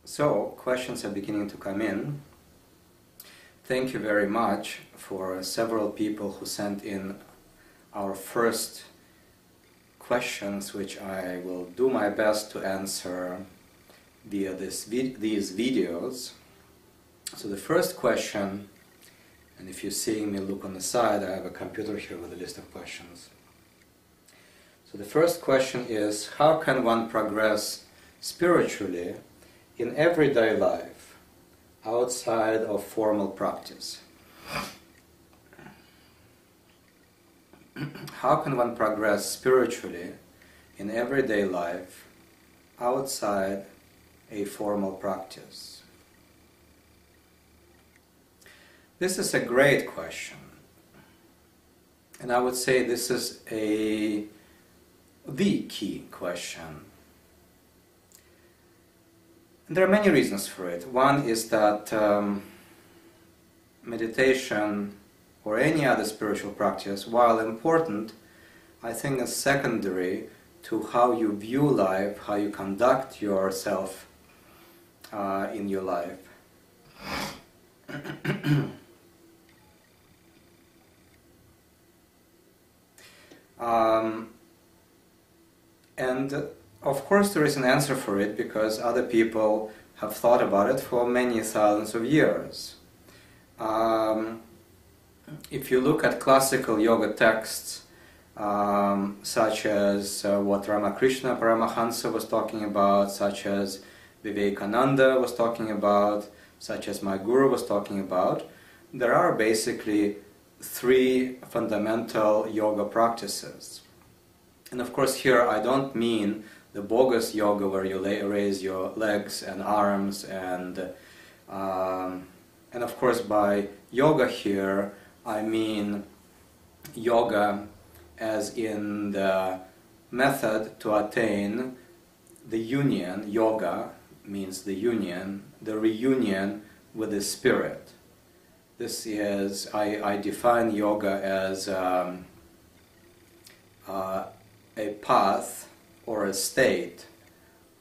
So, questions are beginning to come in. Thank you very much for several people who sent in our first questions, which I will do my best to answer via these videos. So the first question, and if you're seeing me look on the side, I have a computer here with a list of questions. So the first question is, how can one progress spiritually in everyday life, outside of formal practice? How can one progress spiritually in everyday life, outside a formal practice? This is a great question. And I would say this is the key question. There are many reasons for it. One is that meditation or any other spiritual practice, while important, I think is secondary to how you view life, how you conduct yourself in your life. And of course there is an answer for it, because other people have thought about it for many thousands of years. If you look at classical yoga texts, such as what Ramakrishna Paramahansa was talking about, such as Vivekananda was talking about, such as my guru was talking about, there are basically three fundamental yoga practices. And of course here I don't mean the bogus yoga where you raise your legs and arms, and of course by yoga here I mean yoga as in the method to attain the union. Yoga means the union, the reunion with the spirit. This is, I define yoga as a path or a state,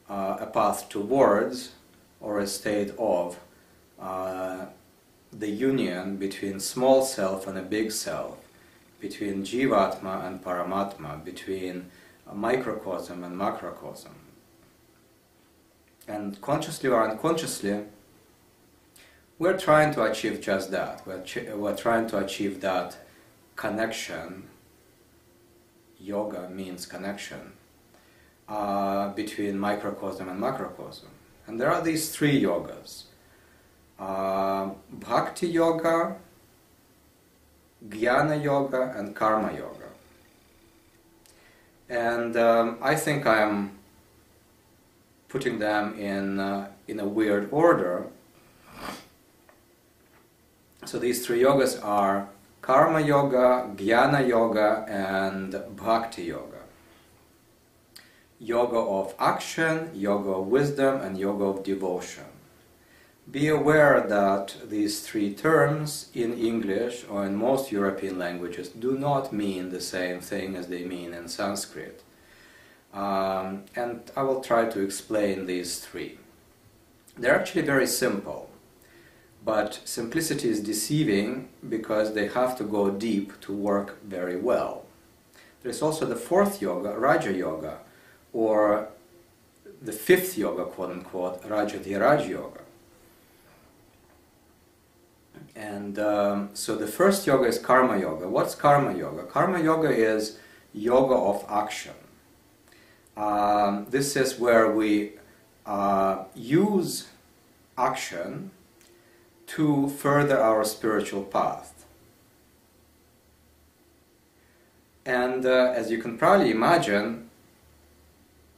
a path towards or a state of the union between small self and a big self, between Jivatma and Paramatma, between a microcosm and macrocosm. And consciously or unconsciously, we're trying to achieve just that. We're trying to achieve that connection. Yoga means connection between microcosm and macrocosm. And there are these three yogas. Bhakti Yoga, Jnana Yoga and Karma Yoga. And I think I'm putting them in a weird order. So these three yogas are Karma Yoga, Jnana Yoga and Bhakti Yoga. Yoga of action, yoga of wisdom and yoga of devotion. Be aware that these three terms in English or in most European languages do not mean the same thing as they mean in Sanskrit. And I will try to explain these three. They're actually very simple, but simplicity is deceiving because they have to go deep to work very well. There's also the fourth yoga, Raja Yoga, or the fifth yoga, quote-unquote, Rajadhiraj Yoga. And so the first yoga is Karma Yoga. What's Karma Yoga? Karma Yoga is yoga of action. This is where we use action to further our spiritual path. And as you can probably imagine,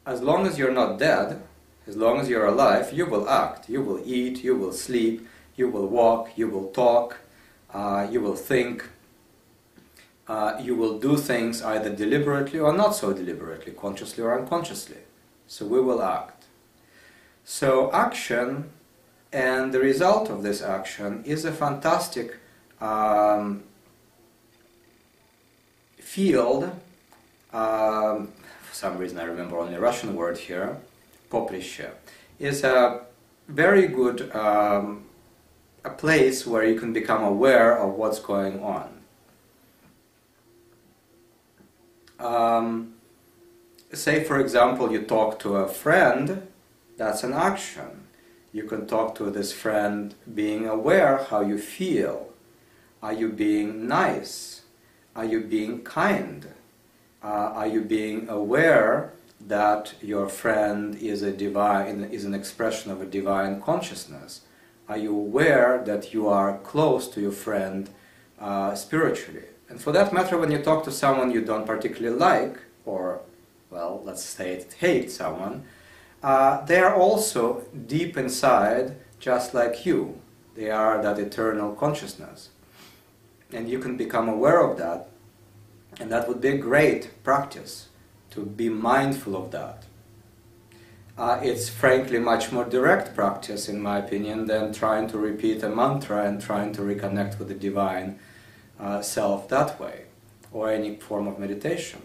as long as you're not dead, as long as you're alive, you will act, you will eat, you will sleep, you will walk, you will talk, you will think, you will do things either deliberately or not so deliberately, consciously or unconsciously. So we will act. So action, and the result of this action is a fantastic field. For some reason I remember only Russian word here, poprische, is a very good a place where you can become aware of what's going on. Say, for example, you talk to a friend, that's an action. You can talk to this friend being aware how you feel. Are you being nice? Are you being kind? Are you being aware that your friend is an expression of a divine consciousness? Are you aware that you are close to your friend spiritually? And for that matter, when you talk to someone you don't particularly like, or, well, let's say it, hate someone, they are also deep inside just like you. They are that eternal consciousness. And you can become aware of that. And that would be a great practice, to be mindful of that. It's frankly much more direct practice, in my opinion, than trying to repeat a mantra and trying to reconnect with the divine self that way, or any form of meditation.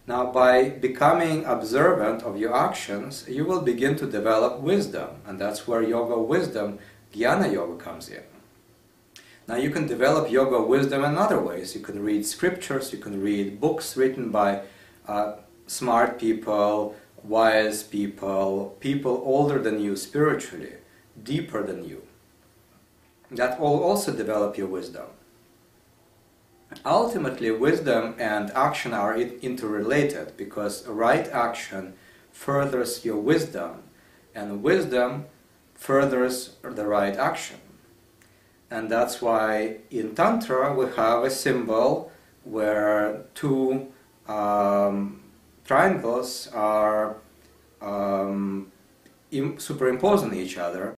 Now, by becoming observant of your actions, you will begin to develop wisdom, and that's where yoga wisdom, Jnana Yoga, comes in. Now, you can develop yoga wisdom in other ways. You can read scriptures, you can read books written by smart people, wise people, people older than you spiritually, deeper than you. That will also develop your wisdom. Ultimately, wisdom and action are interrelated, because right action furthers your wisdom, and wisdom furthers the right action. And that's why in Tantra we have a symbol where two triangles are superimposed on each other,